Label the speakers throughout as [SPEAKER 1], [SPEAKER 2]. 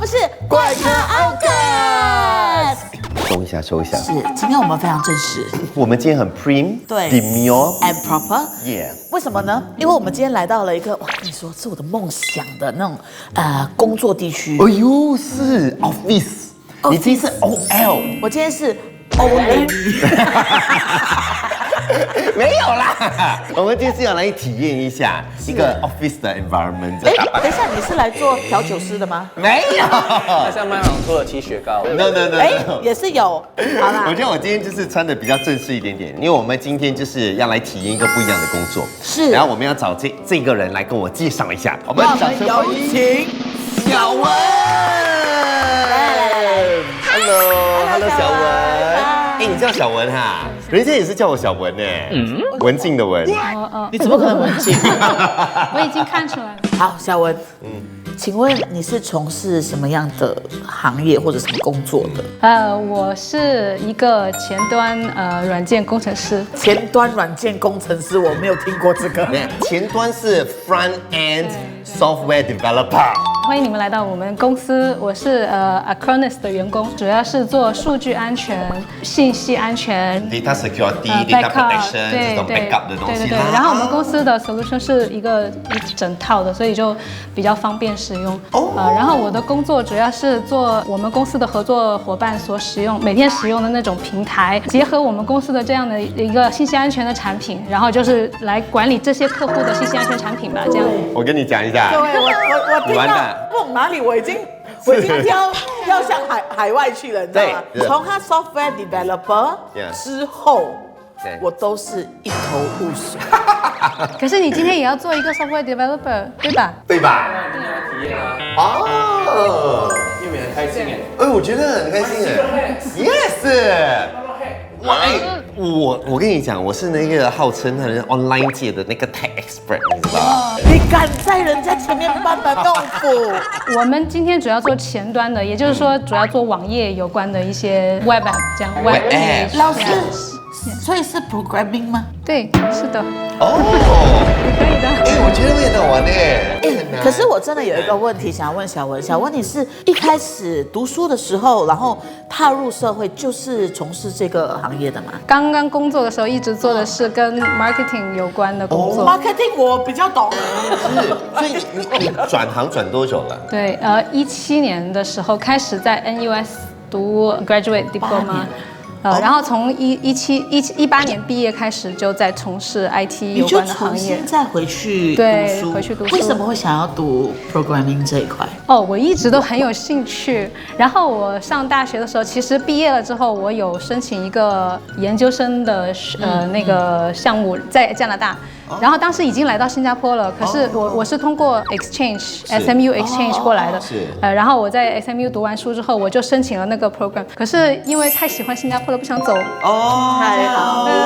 [SPEAKER 1] 们是怪咖 Outcast。
[SPEAKER 2] 收一下。
[SPEAKER 1] 是，今天我们非常正式，
[SPEAKER 2] 我们今天很 prim，
[SPEAKER 1] 对
[SPEAKER 2] demure，
[SPEAKER 1] and proper。
[SPEAKER 2] yeah。
[SPEAKER 1] 为什么呢？因为我们今天来到了一个，我跟你说，是我的梦想的那种工作地区。
[SPEAKER 2] 哎呦，是 office， 你今天是 OL，
[SPEAKER 1] 我今天是 OL。
[SPEAKER 2] 没有啦，我们今天是要来体验一下一个 office 的 environment。
[SPEAKER 1] 哎，等一下，你是来做调酒师的吗？
[SPEAKER 2] 没有，
[SPEAKER 3] 他像麦行出了7雪糕。
[SPEAKER 2] no，
[SPEAKER 1] 哎，也是有。好啦，
[SPEAKER 2] 我觉得我今天就是穿的比较正式一点点，因为我们今天就是要来体验一个不一样的工作。
[SPEAKER 1] 是，
[SPEAKER 2] 然后我们要找这个人来跟我介绍一下。我们掌声欢迎
[SPEAKER 1] 请
[SPEAKER 2] 小文。
[SPEAKER 1] 来
[SPEAKER 2] Hello， 小文。哎，你叫小文哈？人家也是叫我小文呢。文静的文。
[SPEAKER 1] 你怎么可能文静？
[SPEAKER 4] 我已经看出来了。
[SPEAKER 1] 好，小文，请问你是从事什么样的行业或者什么工作的？
[SPEAKER 4] 我是一个前端软件工程师。
[SPEAKER 1] 前端软件工程师，我没有听过这个。
[SPEAKER 2] 前端是 front end software developer。
[SPEAKER 4] 欢迎你们来到我们公司，我是Acronis 的员工，主要是做数据安全、信息安全、
[SPEAKER 2] data security、data protection 这种 backup 的东西。
[SPEAKER 4] 对。然后我们公司的 solution 是一整套的，所以就比较方便使用。然后我的工作主要是做我们公司的合作伙伴所每天使用的那种平台，结合我们公司的这样的一个信息安全的产品，然后就是来管理这些客户的信息安全产品吧。这样。
[SPEAKER 2] 我跟你讲一下。
[SPEAKER 1] 对，我听到梦哪里，我已经要向海外去了，你知道吗？从他 software developer 之后，我都是一头雾水。
[SPEAKER 4] 可是你今天也要做一个 software developer， 对吧？
[SPEAKER 2] 对吧？
[SPEAKER 3] 体验啊。
[SPEAKER 2] 哦，
[SPEAKER 3] 因为很开心哎。
[SPEAKER 2] 哎，我觉得很开心哎。Yes。我跟你讲，我是那个号称他的 online 界的那个 tech expert， 你知道吗？
[SPEAKER 1] 你敢在人家前面搬搬功夫？
[SPEAKER 4] 我们今天主要做前端的，也就是说主要做网页有关的一些 web app， 这样 web app。
[SPEAKER 1] 老师，所以是 programming 吗？
[SPEAKER 4] 对，是的。
[SPEAKER 2] 哦，
[SPEAKER 4] 可以的。
[SPEAKER 2] 哎，我觉得会很好玩呢。
[SPEAKER 1] 可是我真的有一个问题想要问小文，你是一开始读书的时候，然后踏入社会就是从事这个行业的吗？
[SPEAKER 4] 刚刚工作的时候一直做的是跟 marketing 有关的工作。
[SPEAKER 1] marketing 我比较懂。
[SPEAKER 2] 所以你转行转多久了？
[SPEAKER 4] 对，17年的时候开始在 NUS 读 graduate diploma。然后从18年毕业开始，就在从事 IT 有关的行业。
[SPEAKER 1] 再回去
[SPEAKER 4] 对，
[SPEAKER 1] 读书，
[SPEAKER 4] 回去读书。
[SPEAKER 1] 为什么会想要读 programming 这一块？
[SPEAKER 4] 我一直都很有兴趣。然后我上大学的时候，其实毕业了之后，我有申请一个研究生的那个项目在加拿大。然后当时已经来到新加坡了，可是我是通过 SMU exchange 过来的。然后我在 SMU 读完书之后，我就申请了那个 program。可是因为太喜欢新加坡了，不想走。
[SPEAKER 1] 太好。
[SPEAKER 4] 对。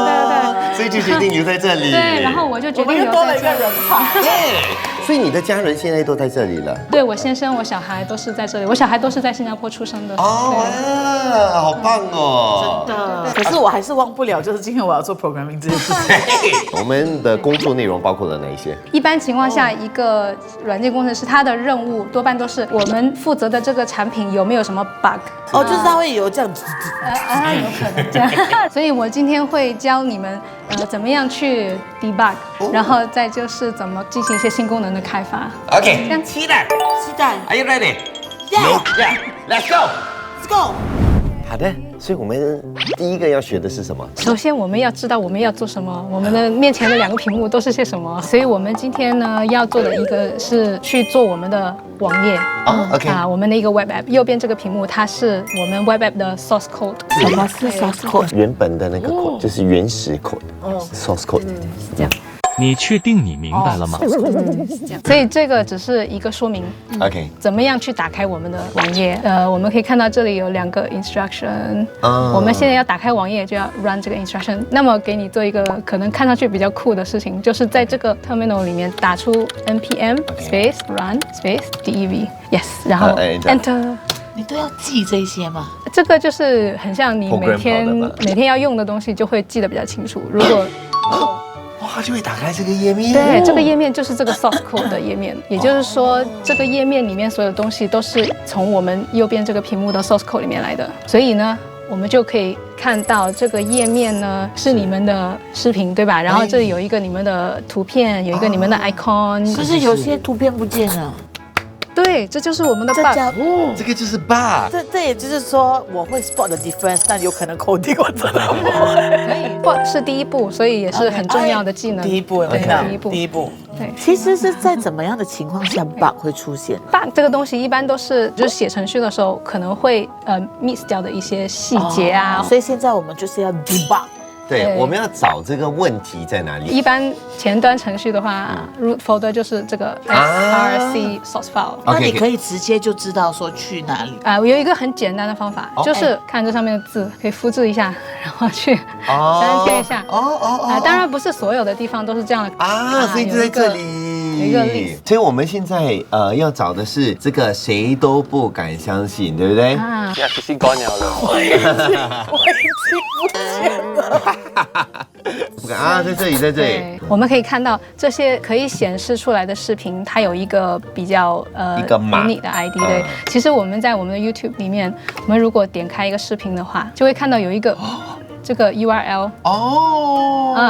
[SPEAKER 2] 所以就决定留在这里。
[SPEAKER 4] 对，然后我就决定留
[SPEAKER 1] 多了一个
[SPEAKER 4] 在这里。
[SPEAKER 1] 人才。
[SPEAKER 2] 所以你的家人现在都在这里了？
[SPEAKER 4] 对，我先生、我小孩都是在这里，我小孩都是在新加坡出生的。
[SPEAKER 2] 哇，好棒哦！
[SPEAKER 1] 真的。可是我还是忘不了，就是今天我要做 programming 这件事情。
[SPEAKER 2] 我们的工作内容包括了哪一些？
[SPEAKER 4] 一般情况下，一个软件工程师他的任务多半都是我们负责的这个产品有没有什么 bug。
[SPEAKER 1] 就是他会有这样子。
[SPEAKER 4] 有可能这样。所以我今天会教你们怎么样去 debug， 然后再就是怎么进行一些新功能的开发。
[SPEAKER 2] OK，
[SPEAKER 4] 这样
[SPEAKER 2] 期待。
[SPEAKER 1] 期待。
[SPEAKER 2] Are you ready?
[SPEAKER 1] Yeah.
[SPEAKER 2] Let's go.
[SPEAKER 1] Let's go.
[SPEAKER 2] 好的，所以我们第一个要学的是什么？
[SPEAKER 4] 首先我们要知道我们要做什么，我们的面前的2个屏幕都是些什么。所以我们今天呢要做的一个是去做我们的网页。
[SPEAKER 2] OK。
[SPEAKER 4] 我们的一个 web app， 右边这个屏幕它是我们 web app 的 source code。
[SPEAKER 1] 什么是 source code？
[SPEAKER 2] 原本的那个 code 就是原始 code，source code。
[SPEAKER 4] 是这样。
[SPEAKER 5] 你确定你明白了吗？
[SPEAKER 4] 所以这个只是一个说明。
[SPEAKER 2] OK。
[SPEAKER 4] 怎么样去打开我们的网页？我们可以看到这里有2个 instruction。我们现在要打开网页就要 run 这个 instruction。那么给你做一个可能看上去比较酷的事情，就是在这个 terminal 里面打出 npm space run space dev yes， 然后 enter。
[SPEAKER 1] 你都要记这些吗？
[SPEAKER 4] 这个就是很像你每天要用的东西，就会记得比较清楚。如果
[SPEAKER 1] 哇，
[SPEAKER 2] 它就会打开这个页面。
[SPEAKER 4] 对，这个页面就是这个 source code 的页面，也就是说，这个页面里面所有东西都是从我们右边这个屏幕的 source code 里面来的。所以呢，我们就可以看到这个页面呢是你们的视频，对吧？然后这里有一个你们的图片，有一个你们的 icon。
[SPEAKER 1] 可是有些图片不见了。
[SPEAKER 4] 对，这就是我们的 bug。
[SPEAKER 2] 这个就是 bug。
[SPEAKER 1] 这也就是说，我会 spot the difference， 但有可能 coding 我真的不会。
[SPEAKER 4] 可以，bug 是第一步，所以也是很重要的技能。
[SPEAKER 1] 第一步，
[SPEAKER 4] 对，第一步，
[SPEAKER 1] 第一步。
[SPEAKER 4] 对，
[SPEAKER 1] 其实是在怎么样的情况下 bug 会出现
[SPEAKER 4] bug 这个东西一般都是就是写程序的时候可能会miss 掉的一些细节啊。
[SPEAKER 1] 所以现在我们就是要 debug。
[SPEAKER 2] 对，我们要找这个问题在哪里。
[SPEAKER 4] 一般前端程序的话，root folder 就是这个 src source file。
[SPEAKER 1] 那你可以直接就知道说去哪里
[SPEAKER 4] 我有一个很简单的方法，就是看这上面的字，可以复制一下，然后去粘贴一下。当然不是所有的地方都是这样的
[SPEAKER 2] 啊，所以就在这里。
[SPEAKER 4] 有一个 list。
[SPEAKER 2] 所以我们现在要找的是这个谁都不敢相信，对不对？
[SPEAKER 3] 呀，其实干了了。
[SPEAKER 1] 我已经不见了。
[SPEAKER 2] 不敢啊，在这里，在这里。
[SPEAKER 4] 对，我们可以看到这些可以显示出来的视频，它有一个比较
[SPEAKER 2] 一个码
[SPEAKER 4] unique 的 ID。对，其实我们在我们的 YouTube 里面，我们如果点开一个视频的话，就会看到有一个这个 URL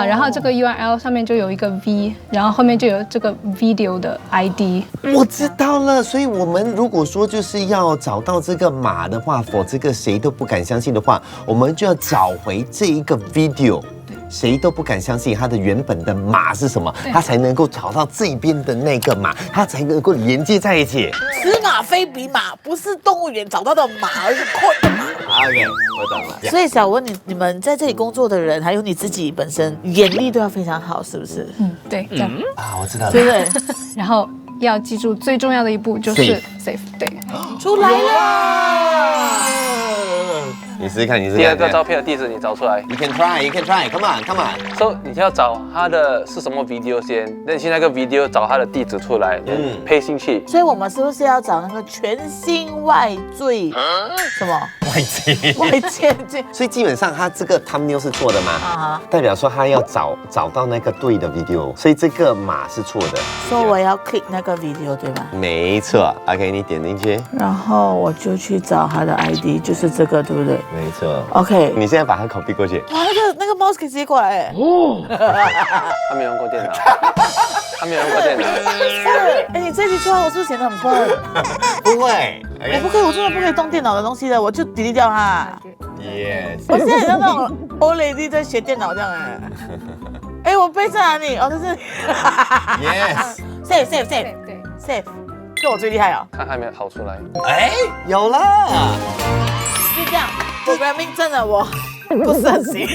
[SPEAKER 4] 然后这个 URL 上面就有一个 V， 然后后面就有这个 video 的 ID。
[SPEAKER 2] 我知道了，所以我们如果说就是要找到这个码的话，否这个谁都不敢相信的话，我们就要找回这一个 video。谁都不敢相信它的原本的码是什么，它才能够找到这边的那个码，它才能够连接在一起。
[SPEAKER 1] 此马非彼马，不是动物园找到的马，而是code的马。
[SPEAKER 2] OK， 我懂了。
[SPEAKER 1] 所以想问你们在这里工作的人，还有你自己本身，眼力都要非常好，是不是？
[SPEAKER 4] 对，这样
[SPEAKER 2] 我知道了。
[SPEAKER 1] 对不对？
[SPEAKER 4] 然后要记住最重要的一步就是 save。对，
[SPEAKER 1] 出来了。
[SPEAKER 2] 你试试看，
[SPEAKER 3] 第二个照片的地址你找出来。
[SPEAKER 2] You can try, you can try. Come on, come on.
[SPEAKER 3] So 你要找它的是什么 video 先，那你去那个 video 找它的地址出来，配进去。
[SPEAKER 1] 所以我们是不是要找那个全新外缀？什么？外界。
[SPEAKER 2] 所以基本上它这个 thumbnail 是错的嘛？代表说它要找到那个对的 video， 所以这个码是错的。
[SPEAKER 1] 说我要 click 那个 video 对吧？
[SPEAKER 2] 没错。OK， 你点进去，
[SPEAKER 1] 然后我就去找它的 ID， 就是这个，对不对？
[SPEAKER 2] 没错。
[SPEAKER 1] OK，
[SPEAKER 2] 你现在把它 copy 过去。
[SPEAKER 1] 哇，那个 mouse 可以直接过来哎。
[SPEAKER 3] 他没用过电脑，他没有用过电脑。
[SPEAKER 1] 是，你这题出来，我是不是显得很笨？
[SPEAKER 2] 不会，
[SPEAKER 1] 我不可以，我真的不可以动电脑的东西的，我就 delete 掉它。
[SPEAKER 2] Yes。
[SPEAKER 1] 我现在像那种 old lady 在学电脑这样哎。我背在哪里？这是。Yes。Save。
[SPEAKER 4] 对。
[SPEAKER 1] Save。这我最厉害哦。
[SPEAKER 3] 看还没有跑出来。
[SPEAKER 2] 有了。
[SPEAKER 1] 就这样 ，programming 真的我不是很行。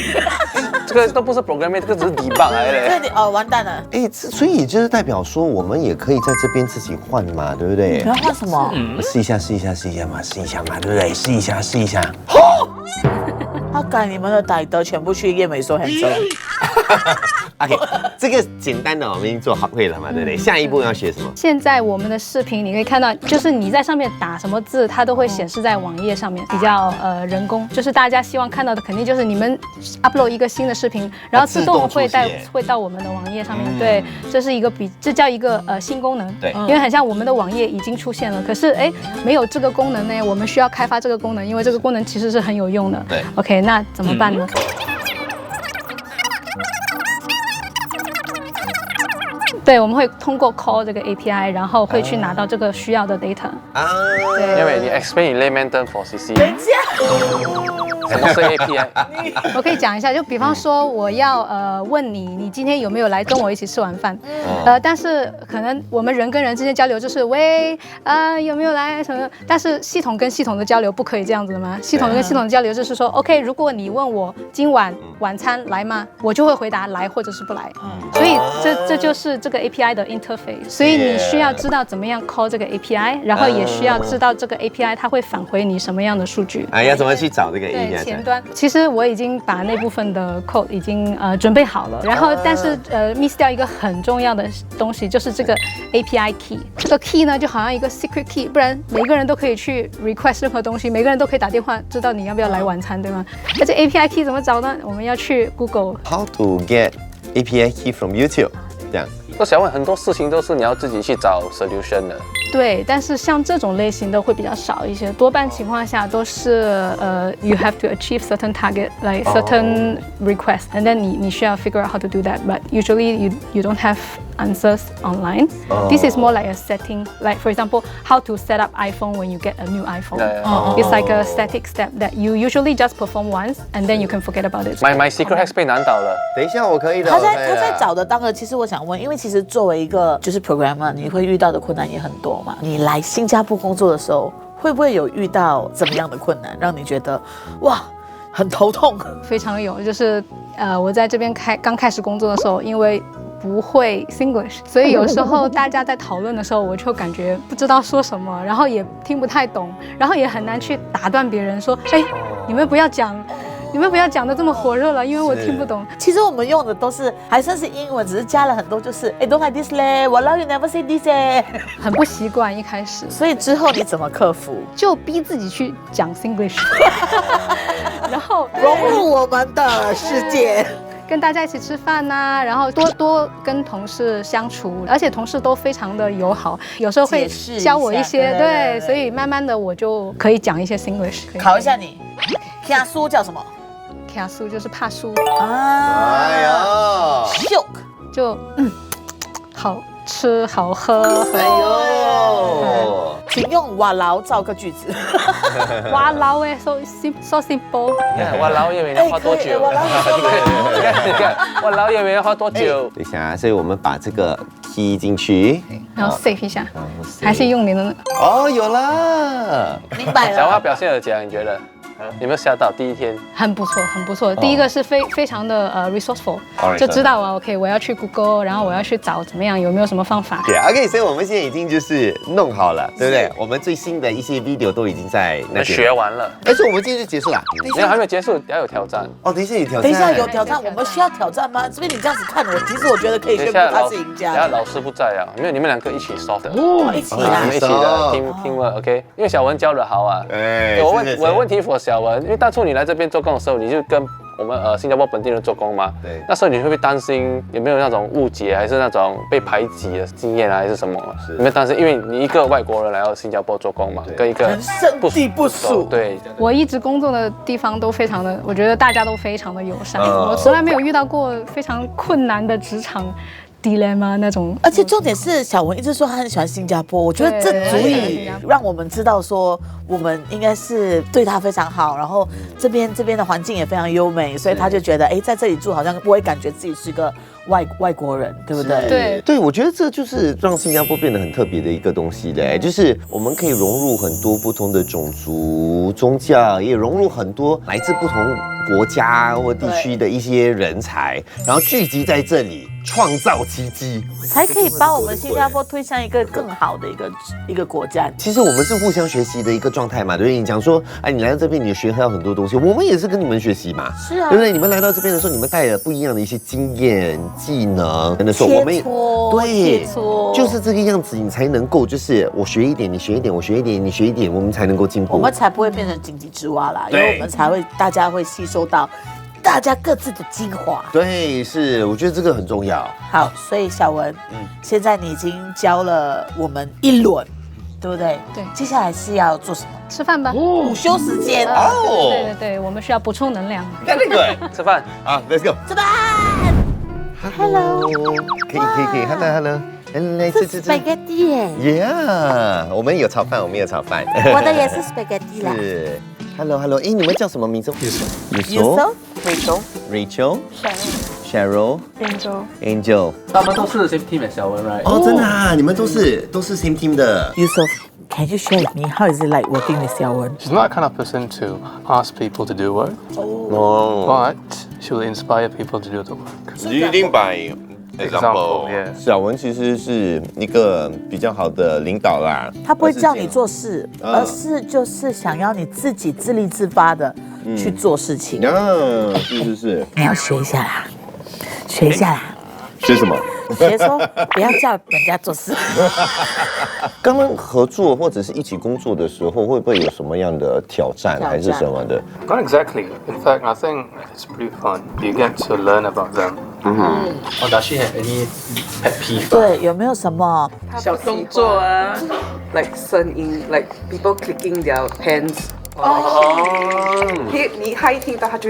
[SPEAKER 3] 这个都不是 programming， 这个只是 debug 来的。
[SPEAKER 1] 这里完蛋了。
[SPEAKER 2] 所以就是代表说，我们也可以在这边自己换嘛，对不对？
[SPEAKER 1] 你要换什么？
[SPEAKER 2] 试一下嘛，对不对？试一下。
[SPEAKER 1] 他改你们的歹德全部去叶美说很真。
[SPEAKER 2] OK， 这个简单的我们已经做好会了嘛，对不对？下一步要学什么？
[SPEAKER 4] 现在我们的视频你可以看到，就是你在上面打什么字，它都会显示在网页上面，比较人工。就是大家希望看到的，肯定就是你们 upload 一个新的视频，然后自动会到我们的网页上面。对，这叫一个新功能。
[SPEAKER 2] 对，
[SPEAKER 4] 因为很像我们的网页已经出现了，可是没有这个功能呢，我们需要开发这个功能，因为这个功能其实是很有用的。
[SPEAKER 2] 对
[SPEAKER 4] ，OK， 那怎么办呢？对，我们会通过 call 这个 API， 然后会去拿到这个需要的 data。对，
[SPEAKER 3] 因为你 explain in layman term for CC。
[SPEAKER 1] 等一下。
[SPEAKER 3] 什么是 API？
[SPEAKER 4] 我可以讲一下，就比方说我要问你今天有没有来跟我一起吃完饭？但是可能我们人跟人之间交流就是喂有没有来什么？但是系统跟系统的交流不可以这样子的吗？系统跟系统的交流就是说 OK， 如果你问我今晚晚餐来吗？我就会回答来或者是不来。所以这就是这个 API 的 interface。所以你需要知道怎么样 call 这个 API， 然后也需要知道这个 API 它会返回你什么样的数据。
[SPEAKER 2] 要怎么去找这个 API？
[SPEAKER 4] 前端其实我已经把那部分的 code 已经准备好了，然后但是miss 掉一个很重要的东西，就是这个 API key。这个 key 呢就好像一个 secret key， 不然每个人都可以去 request 任何东西，每个人都可以打电话知道你要不要来晚餐，对吗？那这 API key 怎么找呢？我们要去 Google
[SPEAKER 2] How to get API key from YouTube， 这样。
[SPEAKER 3] 那小文很多事情都是你要自己去找 solution 的。
[SPEAKER 4] 对，但是像这种类型的会比较少一些，多半情况下都是you have to achieve certain target, like certain request, and then 你需要 figure out how to do that. But usually you don't have answers online. This is more like a setting, like for example, how to set up iPhone when you get a new iPhone. It's like a static step that you usually just perform once, and then you can forget about it.
[SPEAKER 3] My secret hacks 被难倒了。
[SPEAKER 2] 等一下，我可以的。
[SPEAKER 1] 他在找的当个，其实我想问，因为其实作为一个就是 programmer， 你会遇到的困难也很多嘛。你来新加坡工作的时候，会不会有遇到怎么样的困难，让你觉得哇很头痛？
[SPEAKER 4] 非常有，就是我在这边刚开始工作的时候，因为不会 Singlish， 所以有时候大家在讨论的时候，我就感觉不知道说什么，然后也听不太懂，然后也很难去打断别人说，哎，你们不要讲的这么火热了，因为我听不懂。
[SPEAKER 1] 其实我们用的都是还算是英文，只是加了很多就是don't like this 嘞，我 love you never say this 哎，
[SPEAKER 4] 很不习惯一开始。
[SPEAKER 1] 所以之后你怎么克服？
[SPEAKER 4] 就逼自己去讲 Singlish， 然后
[SPEAKER 1] 融入我们的世界。
[SPEAKER 4] 跟大家一起吃饭呐，然后多跟同事相处，而且同事都非常的友好，有时候会教我一些，对，所以慢慢的我就可以讲一些 Singlish。
[SPEAKER 1] 考一下你，听书叫什么？
[SPEAKER 4] 卡苏就是怕输
[SPEAKER 1] 啊，
[SPEAKER 2] 哎呦，
[SPEAKER 1] 秀
[SPEAKER 4] 就好吃好喝。
[SPEAKER 2] 哎呦，
[SPEAKER 1] 请用瓦劳造个句子。
[SPEAKER 4] 哇老哎 ，so simple。
[SPEAKER 3] 我老演员要花多久？你看，我老演员要花多久？
[SPEAKER 2] 等一下，所以我们把这个 key 进去，
[SPEAKER 4] 然后 save 一下，还是用你的。
[SPEAKER 2] 哦，有了，
[SPEAKER 1] 明白了。
[SPEAKER 3] 小花表现得怎样？你觉得？有没有吓到第一天？
[SPEAKER 4] 很不错，很不错。第一个是非常的resourceful， 就知道啊 ，OK， 我要去 Google， 然后我要去找怎么样，有没有什么方法。
[SPEAKER 2] 对 ，OK， 所以我们现在已经就是弄好了，对不对？我们最新的一些 video 都已经在那边
[SPEAKER 3] 学完了。
[SPEAKER 2] 但是我们今天就结束了，
[SPEAKER 3] 没有，还没有结束，要有挑战。
[SPEAKER 2] 哦，等一下有挑战，
[SPEAKER 1] 等一下有挑战，我们需要挑战吗？这边你这样子看我，其实我觉得可以宣布他是赢家。
[SPEAKER 3] 等下老师不在啊，没有，你们两个一起 solve 的。
[SPEAKER 1] 哦，一起啦，
[SPEAKER 3] 你们一起的 team work，OK。因为小文教的好啊。
[SPEAKER 2] 哎，
[SPEAKER 3] 我的问题 for 小文，因为当初你来这边做工的时候，你就跟我们新加坡本地人做工嘛。
[SPEAKER 2] 对。
[SPEAKER 3] 那时候你会不会担心有没有那种误解，还是那种被排挤的经验啊，还是什么？有没有担心？因为你一个外国人来到新加坡做工嘛，跟一个
[SPEAKER 1] 人生地不熟。
[SPEAKER 3] 对。
[SPEAKER 4] 我一直工作的地方都非常的，我觉得大家都非常的友善，我从来没有遇到过非常困难的职场dilemma 那种。
[SPEAKER 1] 而且重点是小文一直说他很喜欢新加坡，我觉得这足以让我们知道说我们应该是对他非常好，然后这边的环境也非常优美，所以他就觉得在这里住好像不会感觉自己是个外国人，对不对？
[SPEAKER 2] 对，我觉得这就是让新加坡变得很特别的一个东西嘞，就是我们可以融入很多不同的种族、宗教，也融入很多来自不同国家或地区的一些人才，然后聚集在这里，创造奇迹，
[SPEAKER 1] 才可以把我们新加坡推向一个更好的一个国家。
[SPEAKER 2] 其实我们是互相学习的一个状态嘛，对不对？你讲说，你来到这边，你学到很多东西，我们也是跟你们学习嘛，
[SPEAKER 1] 是啊，
[SPEAKER 2] 对不对？你们来到这边的时候，你们带了不一样的一些经验、技能，真的说我们
[SPEAKER 1] 对，
[SPEAKER 2] 就是这个样子，你才能够就是我学一点，你学一点，我学一点，你学一点，我们才能够进步，
[SPEAKER 1] 我们才不会变成井底之蛙啦，因为我们才会大家会吸收到大家各自的精华。
[SPEAKER 2] 对，是，我觉得这个很重要。
[SPEAKER 1] 好，所以小文，现在你已经教了我们一轮，对不对？
[SPEAKER 4] 对。
[SPEAKER 1] 接下来是要做什么？
[SPEAKER 4] 吃饭吧。
[SPEAKER 1] 午休时间。
[SPEAKER 4] 对，我们需要补充能量。
[SPEAKER 2] 对，
[SPEAKER 3] 吃饭
[SPEAKER 2] 啊 ，Let's go，
[SPEAKER 1] 吃饭。Hello，
[SPEAKER 2] 可以 ，Hello， 来
[SPEAKER 1] 吃 spaghetti 耶。
[SPEAKER 2] Yeah， 我们有炒饭，
[SPEAKER 1] 我的也是 spaghetti 啦。
[SPEAKER 2] 是 ，Hello， 你们叫什么名字
[SPEAKER 1] ？Yusof，Rachel，Cheryl，Angel，
[SPEAKER 3] 他们都是 same team 的小文 ，right？
[SPEAKER 2] 哦，真的啊，你们都是 same team 的。
[SPEAKER 1] Yusof，can you share with me how is it like working with 小文？
[SPEAKER 6] She's not the kind of person to ask people to do work, but she will inspire people to do the work.
[SPEAKER 2] Leading by example，
[SPEAKER 6] yeah.
[SPEAKER 2] 小文其实是一个比较好的领导啦。
[SPEAKER 1] 他不会叫你做事，而是就是想要你自己自立自发的去做事情。
[SPEAKER 2] 是。
[SPEAKER 1] 你要学一下啦，学一下啦。
[SPEAKER 2] 学什么？
[SPEAKER 1] 学说不要叫人家做事。
[SPEAKER 2] 刚刚合作或者是一起工作的时候，会不会有什么样的挑战还是什么的？
[SPEAKER 6] Not exactly. In fact, I think it's pretty fun. You get to learn about them Or does she have any pet peeve?
[SPEAKER 1] 对，有没有什么
[SPEAKER 7] 小动作啊，like 声音，like people clicking their pants。他一听到他就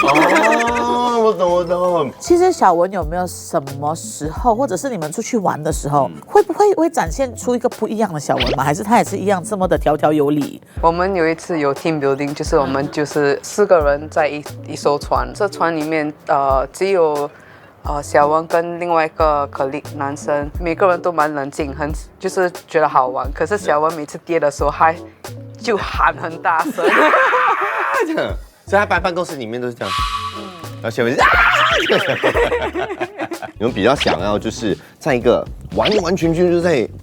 [SPEAKER 2] 哦，我懂。
[SPEAKER 1] 其实小文有没有什么时候，或者是你们出去玩的时候，会不会展现出一个不一样的小文吗？还是他也是一样这么的条条有理？
[SPEAKER 7] 我们有一次有 team building， 就是我们就是4个人在一艘船，这船里面只有小文跟另外一个colleague男生，每个人都蛮冷静，就是觉得好玩。可是小文每次跌的时候，他就喊很大声。
[SPEAKER 2] 这样，所以他办公室里面都是这样。然后小文你们比较想要就是在一个完全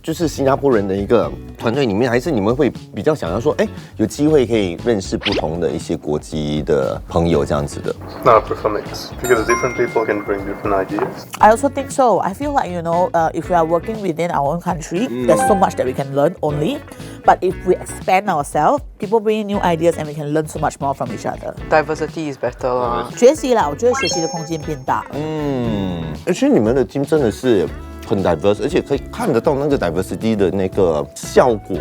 [SPEAKER 2] 就是新加坡人的一个团队里面，还是你们会比较想要说，有机会可以认识不同的一些国籍的朋友这样子的？
[SPEAKER 8] No, I prefer mix because different people can bring different ideas.
[SPEAKER 1] I also think so. I feel like, if we are working within our own country, there's so much that we can learn only. But if we expand ourselves, people bring in new ideas and we can learn so much more from each other.
[SPEAKER 7] Diversity is better 啦。
[SPEAKER 1] 学习啦，我觉得学习的空间变大。
[SPEAKER 2] 而且你们的 team 真的是很 diverse， 而且可以看得到那个 diversity 的那个效果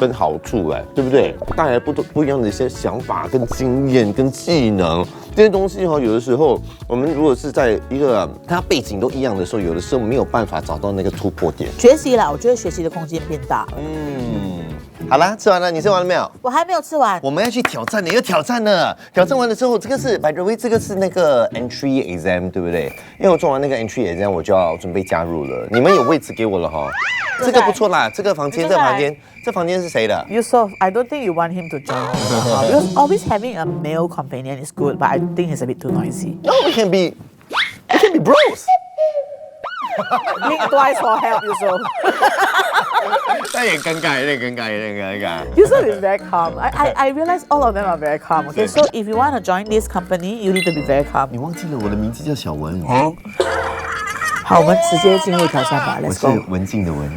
[SPEAKER 2] 跟好处，对不对？带来不一样的一些想法、跟经验、跟技能这些东西有的时候我们如果是在一个它背景都一样的时候，有的时候没有办法找到那个突破点。
[SPEAKER 1] 学习啦，我觉得学习的空间变大。
[SPEAKER 2] 好啦，吃完了，你吃完了没有？
[SPEAKER 1] 我还没有吃完。
[SPEAKER 2] 我们要去挑战的，要挑战了。挑战完了之后，这个是 by the way， 这个是那个 entry exam， 对不对？因为我做完那个 entry exam， 我就要准备加入了。你们有位置给我了哈？这个不错啦，这个房间，这房间是谁的
[SPEAKER 1] ？Yusof, I don't think you want him to join because always having a male companion is good, but I think it's a bit too noisy.
[SPEAKER 2] No, we can be bros.
[SPEAKER 1] Think twice for help, Yusof.
[SPEAKER 2] 有点尴尬。
[SPEAKER 1] Yusof is very calm. I realize all of them are very calm. Okay, so if you want to join this company, you need to be very calm.
[SPEAKER 2] 你忘记了我的名字叫小文。
[SPEAKER 1] 好，我们直接进入挑战吧。Let's go。
[SPEAKER 2] 我是文静的文。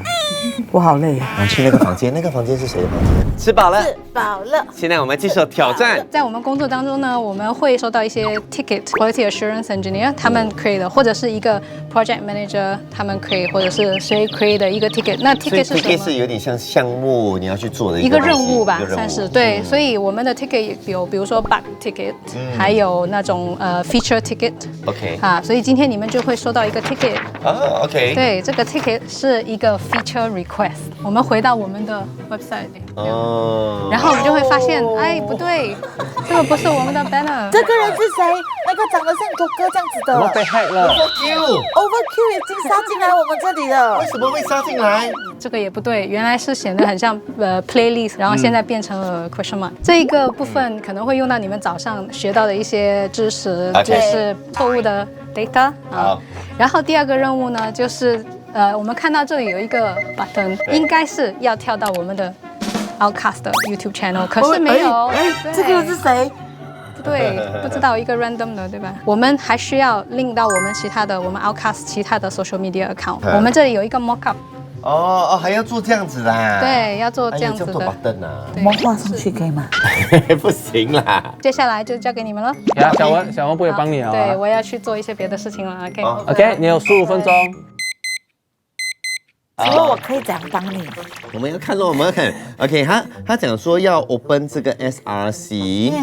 [SPEAKER 1] 我好累。
[SPEAKER 2] 然后去那个房间，那个房间是谁的房间？吃饱了。
[SPEAKER 1] 吃饱了。
[SPEAKER 2] 现在我们接受挑战。
[SPEAKER 4] 在我们工作当中呢，我们会收到一些 ticket quality assurance engineer 他们 create 的，或者是一个 project manager 他们 create， 或者是谁 create 的一个 ticket。那 ticket 是什么
[SPEAKER 2] ？ticket 是有点像项目你要去做的
[SPEAKER 4] 一个任务吧，算是对。所以我们的 ticket 有，比如说 bug ticket，还有那种feature ticket。OK。所以今天你们就会收到一个 ticket。
[SPEAKER 2] OK。
[SPEAKER 4] 对，这个 ticket 是一个 feature request。我们回到我们的 website 里，然后我们就会发现，不对，这个不是我们的 banner。
[SPEAKER 1] 这个人是谁？那个长得像狗哥这样子的。
[SPEAKER 2] 我被 hack 了。
[SPEAKER 1] Overkill 已经杀进来我们这里了。
[SPEAKER 2] 为什么会杀进来？
[SPEAKER 4] 这个也不对，原来是显得很像playlist， 然后现在变成了 question mark。这一个部分可能会用到你们早上学到的一些知识，就是错误的 data 然后第二个任务呢，就是我们看到这里有一个 button， 应该是要跳到我们的 Outcast 的 YouTube channel， 可是没有。
[SPEAKER 1] 这个人是谁？
[SPEAKER 4] 不对，不知道一个 random 的，对吧？我们还需要 link 到我们Outcast 其他的 social media account。我们这里有一个 mockup。
[SPEAKER 2] 还要做这样子啦？
[SPEAKER 4] 对，要做这样子的。
[SPEAKER 1] 我们画上去可以吗？
[SPEAKER 2] 不行啦。
[SPEAKER 4] 接下来就交给你们了。
[SPEAKER 3] 小文不会帮你啊。
[SPEAKER 4] 对，我要去做一些别的事情了。
[SPEAKER 3] OK， 你有15分钟。
[SPEAKER 1] 请问我可以怎样帮你？
[SPEAKER 2] 我们要看咯，我们要看。OK， 他讲说要 open 这个 SRC，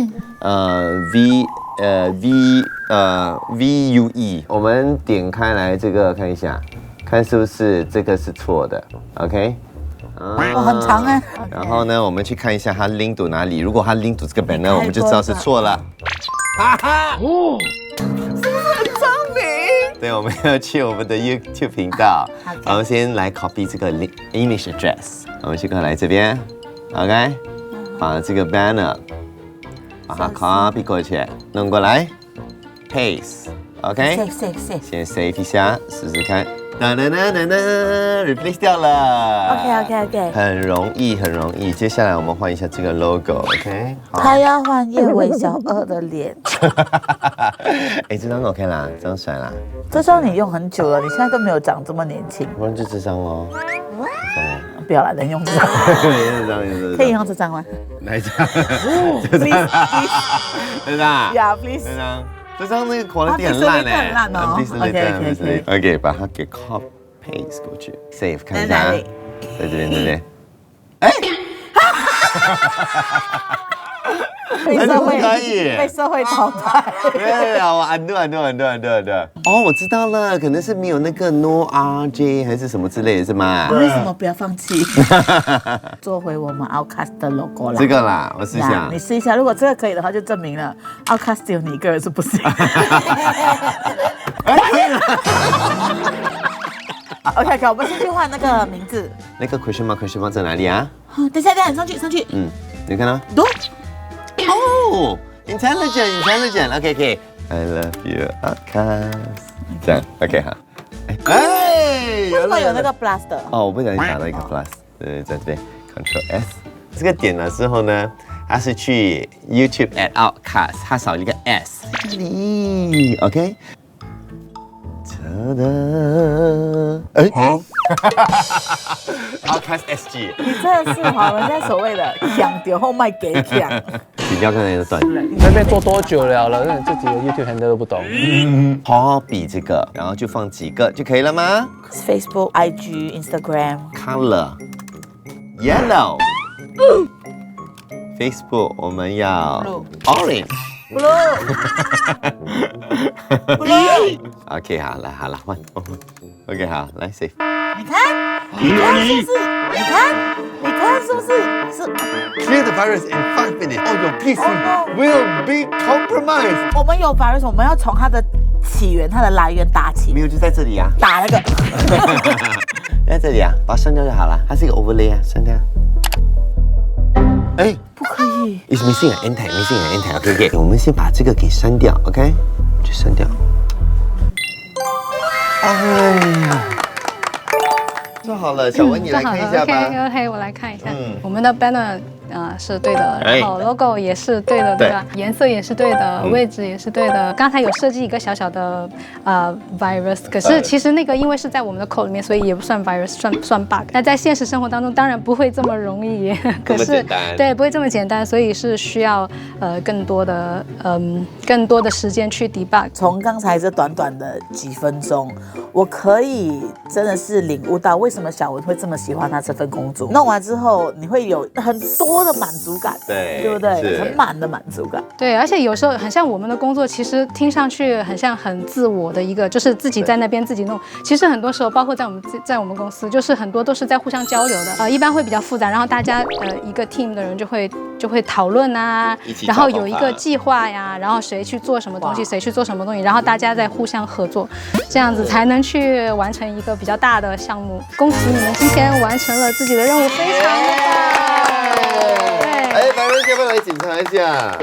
[SPEAKER 2] VUE， 我们点开来这个看一下，看是不是这个是错的。OK。
[SPEAKER 1] 很长啊。
[SPEAKER 2] 然后呢，我们去看一下它 link 到哪里。如果它 link 到这个 banner， 我们就知道是错了。是不是很聪明？对，我们要去我们的 YouTube 频道。我们先来 copy 这个 image address， 我们去过来这边 ，OK， 把这个 banner 把它 copy 过去，弄过来 ，paste，OK， 先 save 一下，试试看。replace 掉了。OK， 很容易。接下来我们换一下这个 logo，OK。
[SPEAKER 1] 他要换叶伟小2的脸。
[SPEAKER 2] 这张 OK 啦，这张帅啦。
[SPEAKER 1] 这张你用很久了，你现在都没有长这么年轻。
[SPEAKER 2] 不然就这张哦。
[SPEAKER 1] 不要了，能用这张。可以用这张吗？
[SPEAKER 2] 哪一张？Please。这张。
[SPEAKER 1] Yeah, please。
[SPEAKER 2] 这张。这张那个 quality 很烂哎，
[SPEAKER 1] 很烂哦。
[SPEAKER 2] OK， 把它给 copy paste 过去 ，save 看一下，在这边对不对？哎，
[SPEAKER 1] 被社会淘汰。
[SPEAKER 2] 对啊，我很多。哦，我知道了，可能是没有那个 No RJ 还是什么之类的，是吗？
[SPEAKER 1] 为什么不要放弃？做回我们 Outcast 的 logo 啦。
[SPEAKER 2] 这个啦，我试一下。
[SPEAKER 1] 你试一下，如果这个可以的话，就证明了 Outcast 只有你一个人是不行。OK， 我们先去换那个名字。
[SPEAKER 2] 那个 question mark 在哪里啊？
[SPEAKER 1] 等一下，上去。
[SPEAKER 2] 你看到？哦 ，intelligent。OK， I love you, Outcast。这样 ，OK 哈。哎，
[SPEAKER 1] 为什么有那个 plus 的？
[SPEAKER 2] 哦，我不小心打了一个 plus， 对，在这边 Ctrl S。这个点了之后呢，它是去 YouTube at Outcast， 它少了一个 S。这里 ，OK。哎，Outcast SG，
[SPEAKER 1] 你真的是我们现在所谓的抢掉后卖给抢。
[SPEAKER 2] 比较刚才的段，
[SPEAKER 3] 那边做多久了？那你自己的 YouTube handle 都不懂。
[SPEAKER 2] 好比这个，然后就放几个就可以了吗
[SPEAKER 1] ？Facebook、IG、Instagram。Color
[SPEAKER 2] Yellow。Facebook 我们要 Orange。Blue。OK， 好了，换。OK， 好，来 save。
[SPEAKER 1] 你看是不是？是
[SPEAKER 2] Clear the virus in 5 minutes. Oh, your PC will be compromised.
[SPEAKER 1] 我们有 virus， 我们要从它的起源、它的来源打起。
[SPEAKER 2] 没有，就在这里啊。
[SPEAKER 1] 打那个。
[SPEAKER 2] 在这里啊，把它删掉就好了。它是一个 overlay 啊，删掉。哎，
[SPEAKER 1] 不可以。
[SPEAKER 2] It's missing an end tag. OK， 我们先把这个给删掉 ，OK， 就删掉。哎呀。做好了，小文你来看一下吧。
[SPEAKER 4] OK， 我来看一下。我们的 banner 是对的，然后 logo 也是对的，对吧？颜色也是对的，位置也是对的。刚才有设计一个小小的virus， 可是其实那个因为是在我们的 code 里面，所以也不算 virus， 算 bug。那在现实生活当中，当然不会这么容易，可是对，不会这么简单，所以是需要更多的时间去 debug。
[SPEAKER 1] 从刚才这短短的几分钟，我可以真的是领悟到为什么小文会这么喜欢他这份工作。弄完之后，你会有很多的满足感，对不对？很满的满足感。
[SPEAKER 4] 对，而且有时候很像我们的工作，其实听上去很像很自我的一个，就是自己在那边自己弄。其实很多时候，包括在我们公司，就是很多都是在互相交流的。一般会比较复杂，然后大家一个 team 的人就会讨论啊，然后有一个计划呀，然后谁去做什么东西，谁去做什么东西，然后大家再互相合作，这样子才能去完成一个比较大的项目。恭喜你们今天完成了自己的任务，非常的棒。
[SPEAKER 2] 哎，白人要不要来检查一下？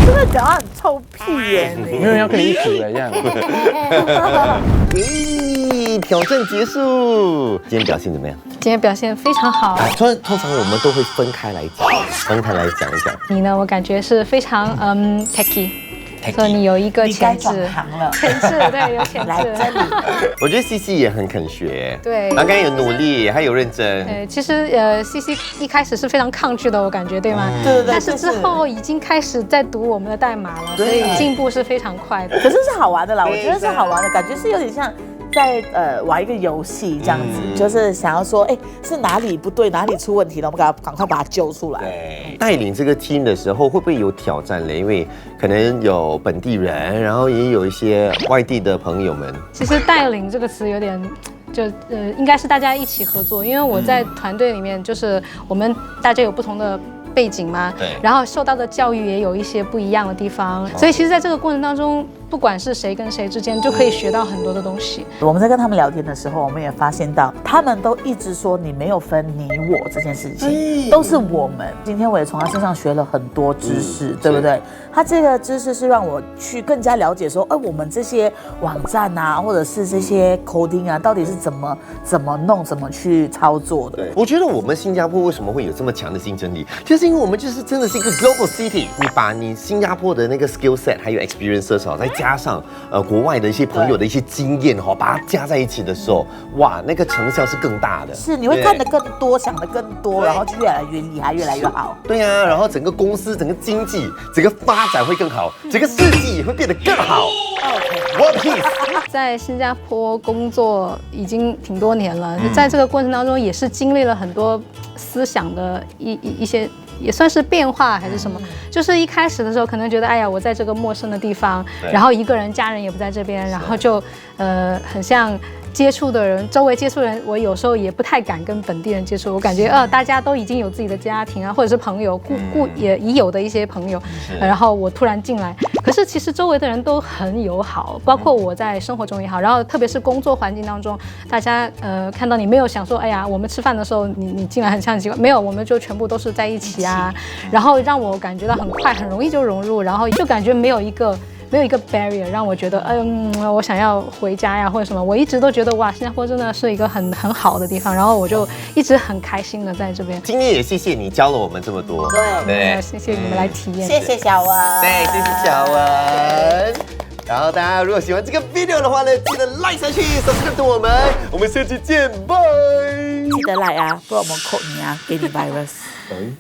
[SPEAKER 1] 真的讲话很臭屁耶！
[SPEAKER 3] 没有人要跟你一组的这样。
[SPEAKER 2] 挑战结束，今天表现怎么样？
[SPEAKER 4] 今天表现非常好。
[SPEAKER 2] 通常我们都会分开来讲一讲。
[SPEAKER 4] 你呢？我感觉是非常techy。所以你有一个潜质，对，有潜质。
[SPEAKER 2] 我觉得 CC 也很肯学，
[SPEAKER 4] 对，
[SPEAKER 2] 他刚刚有努力，还有认真。
[SPEAKER 4] 对，其实CC 一开始是非常抗拒的，我感觉对吗？
[SPEAKER 1] 对。
[SPEAKER 4] 但是之后已经开始在读我们的代码了，所以进步是非常快的。
[SPEAKER 1] 可是是好玩的啦，我觉得是好玩的，感觉是有点像在玩一个游戏这样子，就是想要说，是哪里不对，哪里出问题了，我们赶快把它揪出来。
[SPEAKER 2] 对，带领这个 team 的时候会不会有挑战嘞？因为可能有本地人，然后也有一些外地的朋友们。
[SPEAKER 4] 其实带领这个词有点。应该是大家一起合作，因为我在团队里面，就是我们大家有不同的背景嘛，
[SPEAKER 2] 对，
[SPEAKER 4] 然后受到的教育也有一些不一样的地方，所以其实在这个过程当中，不管是谁跟谁之间，就可以学到很多的东西。
[SPEAKER 1] 我们在跟他们聊天的时候，我们也发现到，他们都一直说你没有分你我这件事情，都是我们。今天我也从他身上学了很多知识，对不对？他这个知识是让我去更加了解说，我们这些网站啊，或者是这些 coding 啊，到底是怎么弄，怎么去操作的。
[SPEAKER 2] 我觉得我们新加坡为什么会有这么强的竞争力，就是因为我们就是真的是一个 global city。你把你新加坡的那个 skill set 还有 experience 多少，再加加上国外的一些朋友的一些经验哈，把它加在一起的时候，哇，那个成效是更大的。
[SPEAKER 1] 是，你会看得更多，想得更多，然后就越来越厉害，越来越好。
[SPEAKER 2] 对啊，然后整个公司、整个经济、整个发展会更好，整个世纪也会变得更好。One Piece。
[SPEAKER 4] 在新加坡工作已经挺多年了，在这个过程当中也是经历了很多思想的一些。也算是变化还是什么，就是一开始的时候可能觉得，哎呀，我在这个陌生的地方，然后一个人，家人也不在这边，然后就很像接触的人，周围接触的人，我有时候也不太敢跟本地人接触，我感觉大家都已经有自己的家庭啊，或者是朋友，也已有的一些朋友，然后我突然进来，可是其实周围的人都很友好，包括我在生活中也好，然后特别是工作环境当中，大家看到你没有想说，哎呀，我们吃饭的时候你进来很像奇怪，没有，我们就全部都是在一起啊，然后让我感觉到很快，很容易就融入，然后就感觉没有一个 barrier 让我觉得，我想要回家呀或者什么。我一直都觉得哇，新加坡真的是一个很好的地方，然后我就一直很开心的在这边。
[SPEAKER 2] 今天也谢谢你教了我们这么多，
[SPEAKER 1] 对，
[SPEAKER 4] 谢谢你们来体验，
[SPEAKER 1] 谢谢小文，
[SPEAKER 2] 对，谢谢小文。然后大家如果喜欢这个 video 的话呢，记得 like 下去 ，subscribe 我们下期见，拜。
[SPEAKER 1] 记得来啊，不然我们扣你啊，给你 virus。